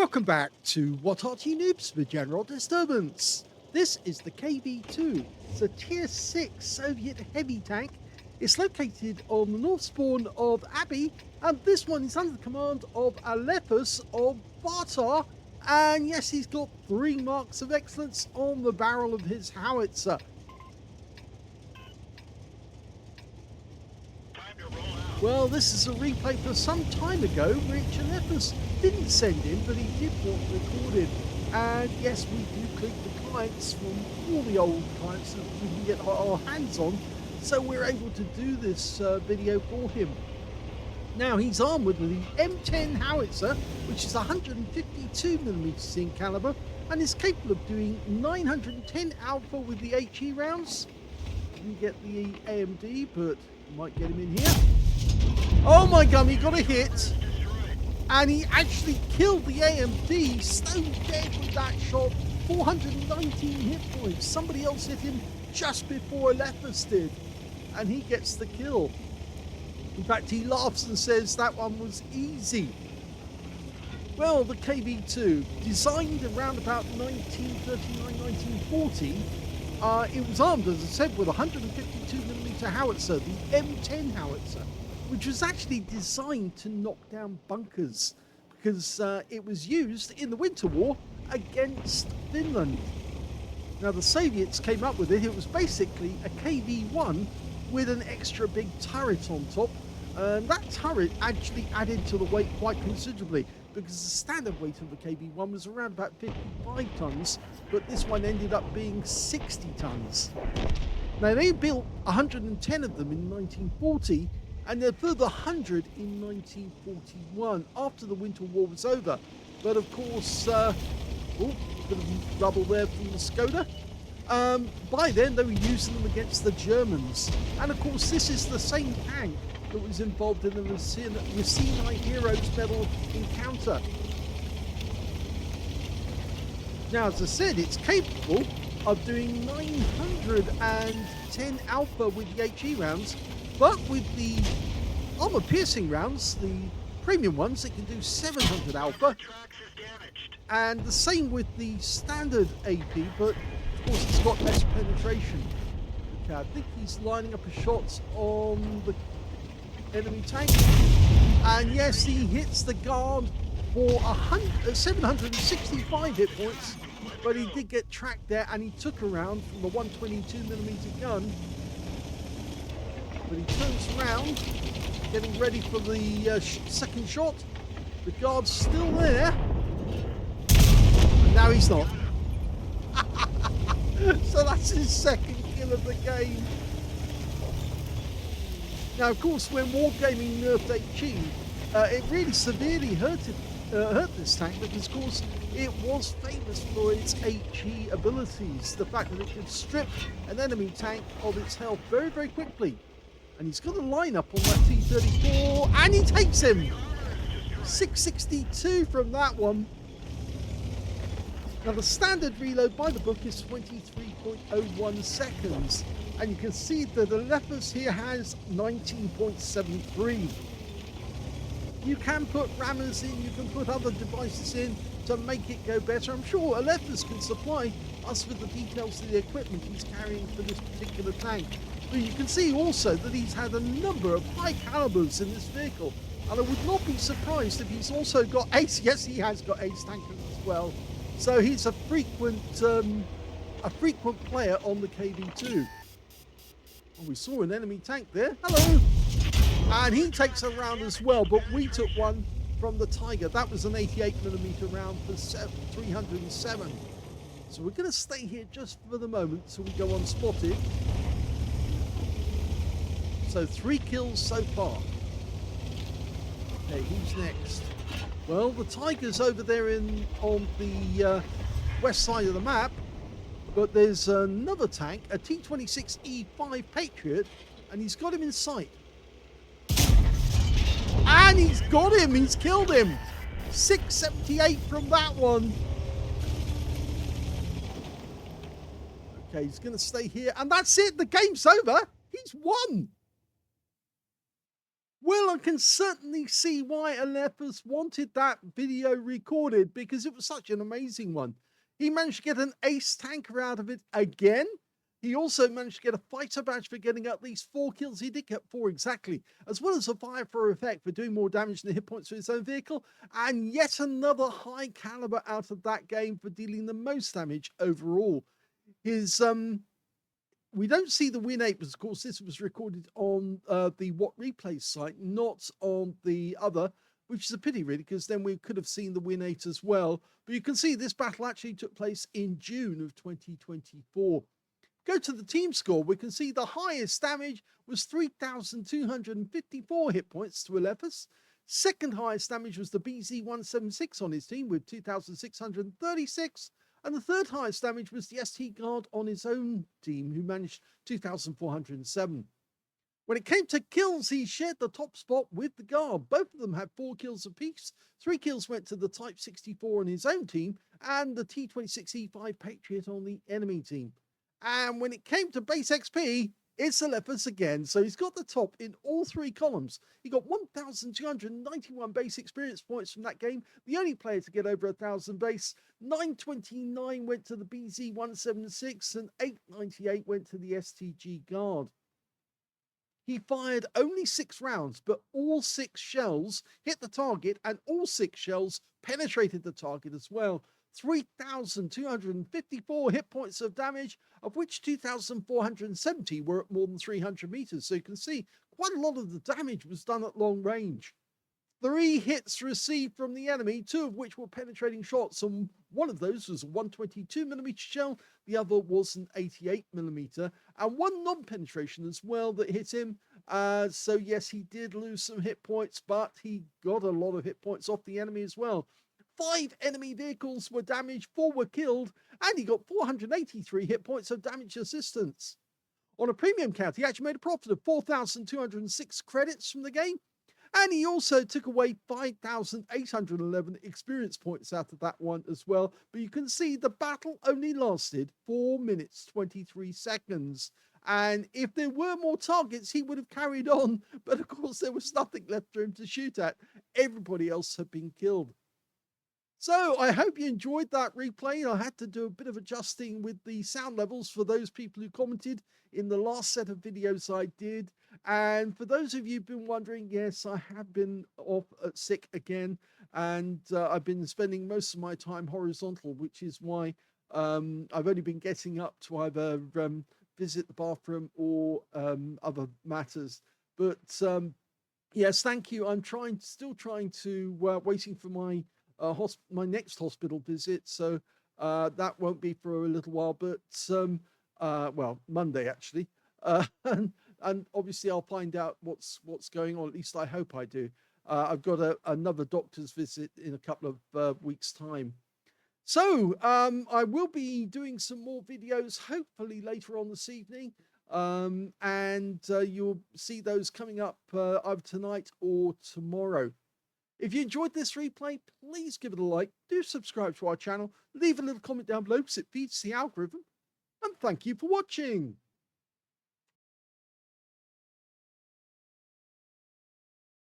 Welcome back to What Arty Noobs for General Disturbance. This is the KV-2. It's a Tier 6 Soviet heavy tank. It's located on the north spawn of Abbey, and this one is under the command of Alephus of FARTR. And yes, he's got 3 marks of excellence on the barrel of his howitzer. Well, this is a replay for some time ago, which Alephus didn't send in, but he did want recorded. And yes, we do click the clients from all the old clients that we can get our hands on, so we're able to do this video for him. Now, he's armed with the M10 howitzer, which is 152mm in caliber, and is capable of doing 910 alpha with the HE rounds. Didn't get the AMD, but might get him in here. Oh my god, he got a hit, and he actually killed the AMD, stone dead with that shot. 419 hit points. Somebody else hit him just before Alephus did, and he gets the kill. In fact, he laughs and says that one was easy. Well, the KV-2, designed around about 1939-1940, it was armed, as I said, with a 152mm howitzer, the M10 howitzer, which was actually designed to knock down bunkers, because it was used in the Winter War against Finland. Now, the Soviets came up with it. It was basically a KV-1 with an extra big turret on top, and that turret actually added to the weight quite considerably, because the standard weight of the KV-1 was around about 55 tons, but this one ended up being 60 tons. Now, they built 110 of them in 1940, and a further 100 in 1941, after the Winter War was over. But of course, oh, bit of rubble there from the Skoda. By then, they were using them against the Germans. And of course, this is the same tank that was involved in the Racine Heroes Medal encounter. Now, as I said, it's capable of doing 910 alpha with the HE rounds, but with the armor-piercing rounds, the premium ones, it can do 700 alpha. And the same with the standard AP, but of course it's got less penetration. Okay, I think he's lining up his shots on the enemy tank. And yes, he hits the guard for 765 hit points, but he did get tracked there, and he took a round from the 122mm gun. But he turns around, getting ready for the second shot. The guard's still there. And now he's not. So that's his second kill of the game. Now, of course, when Wargaming nerfed HE, it really severely hurt this tank, because, of course, it was famous for its HE abilities. The fact that it could strip an enemy tank of its health very, very quickly. And he's got a lineup on that T-34, and he takes him! 662 from that one. Now, the standard reload by the book is 23.01 seconds, and you can see that the Alephus here has 19.73. You can put rammers in, you can put other devices in to make it go better. I'm sure Alephus can supply us with the details of the equipment he's carrying for this particular tank. But you can see also that he's had a number of high calibers in this vehicle, and I would not be surprised if he's also got ace. Yes, he has got ace tankers as well. So he's a frequent player on the KV-2. Oh, we saw an enemy tank there. Hello, and he takes a round as well. But we took one from the Tiger. That was an 88mm round for 307. So we're going to stay here just for the moment so we go unspotted. So 3 kills so far. Okay, who's next? Well, the Tiger's over there on the west side of the map, but there's another tank, a T-26E5 Patriot, and he's got him in sight. And he's got him! He's killed him! 678 from that one. Okay, he's going to stay here, and that's it! The game's over! He's won! Well, I can certainly see why Alephus wanted that video recorded, because it was such an amazing one. He managed to get an ace tanker out of it again. He also managed to get a fighter badge for getting at least 4 kills. He did get 4 exactly, as well as a FARTR effect for doing more damage than the hit points for his own vehicle, and yet another high caliber out of that game for dealing the most damage overall. His we don't see the Win 8 because, of course, this was recorded on the What Replay site, not on the other, which is a pity, really, because then we could have seen the Win 8 as well. But you can see this battle actually took place in June of 2024. Go to the team score, we can see the highest damage was 3,254 hit points to Alephus. Second highest damage was the BZ176 on his team with 2,636. And the third highest damage was the ST Guard on his own team, who managed 2,407. When it came to kills, he shared the top spot with the Guard. Both of them had 4 kills apiece. 3 kills went to the Type 64 on his own team, and the T26E5 Patriot on the enemy team. And when it came to base XP, it's Alephus again. So he's got the top in all 3 columns. He got 1,291 base experience points from that game. The only player to get over 1,000 base. 929 went to the BZ176 and 898 went to the STG Guard. He fired only 6 rounds, but all 6 shells hit the target and all 6 shells penetrated the target as well. 3,254 hit points of damage, of which 2,470 were at more than 300 meters. So you can see quite a lot of the damage was done at long range. 3 hits received from the enemy, 2 of which were penetrating shots, and one of those was a 122mm shell, the other was an 88mm, and 1 non-penetration as well that hit him. So yes, he did lose some hit points, but he got a lot of hit points off the enemy as well. 5 enemy vehicles were damaged, 4 were killed, and he got 483 hit points of damage assistance. On a premium count, he actually made a profit of 4,206 credits from the game, and he also took away 5,811 experience points out of that one as well. But you can see the battle only lasted 4 minutes 23 seconds. And if there were more targets, he would have carried on. But of course, there was nothing left for him to shoot at. Everybody else had been killed. So I hope you enjoyed that replay. I had to do a bit of adjusting with the sound levels for those people who commented in the last set of videos I did. And for those of you who've been wondering, yes, I have been off sick again. And I've been spending most of my time horizontal, which is why I've only been getting up to either visit the bathroom or other matters. But yes, thank you. I'm still trying to, waiting for my next hospital visit, so that won't be for a little while, but well, Monday actually, and obviously I'll find out what's going on. At least I hope I do. I've got another doctor's visit in a couple of weeks' time. So I will be doing some more videos, hopefully later on this evening, and you'll see those coming up either tonight or tomorrow. If you enjoyed this replay, please give it a like, do subscribe to our channel, leave a little comment down below because it feeds the algorithm, and thank you for watching.